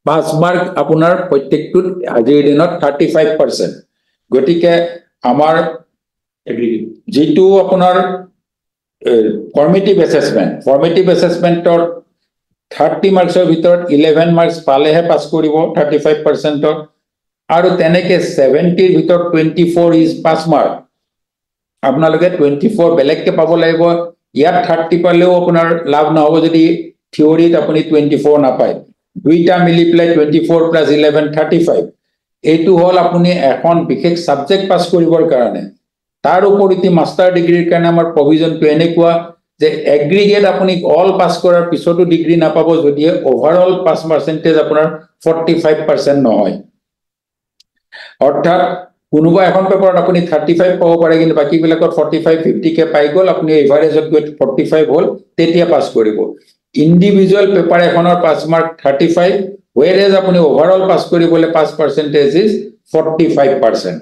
5 mark আপনাৰ প্ৰত্যেকটুত আজিৰ দিনত 35%। গতিকে আমাৰ যেটো আপনাৰ ফৰ্মেটিভ অ্যাসেসমেন্টৰ 30 মাৰ্কসৰ ভিতৰত 11 মাৰ্কস পালেহে পাস কৰিব 35%। আৰু তেনেকে 70 ৰ ভিতৰত 24 ইজ পাস মাৰ্ক। আপোনালোকে 24 বেলেগকে পাব লাগিব। ইয়াত 30 পালেও আপোনাৰ লাভ নহব যদি থিওৰিত আপুনি 24 নাপায়। দুইটা মিলি প্লাই 24 প্লাস 11 35। এইটো হল আপুনি এখন বিশেষ সাবজেক্ট পাস কৰিবৰ কাৰণে। তাৰ উপৰিতে মাস্টাৰ ডিগ্ৰীৰ কাৰণে আমাৰ প্ৰভিজনটো এনেকুৱা যে এগ্ৰিগেট আপুনি অল পাস কৰাৰ পিছতো ডিগ্ৰী নাপাব যদি ওভাৰঅল পাস পাৰ্সেন্টেজ আপোনাৰ 45% নহয়। অৰ্থাৎ কোনোবা এখন পেপাৰত আপুনি 35 পাব পাৰে কিন্তু বাকি বিলাকত 45 50 কে পাই গল আপুনি এভাৰেজত গৈ 45 হল তেতিয়া পাস কৰিব। ইন্ডিভিজুয়াল পেপাৰ এখনৰ পাস মাৰ্ক 35 whereas আপুনি ওভাৰঅল পাস কৰিবলৈ পাস পাৰ্সেন্টেজ ইজ 45%।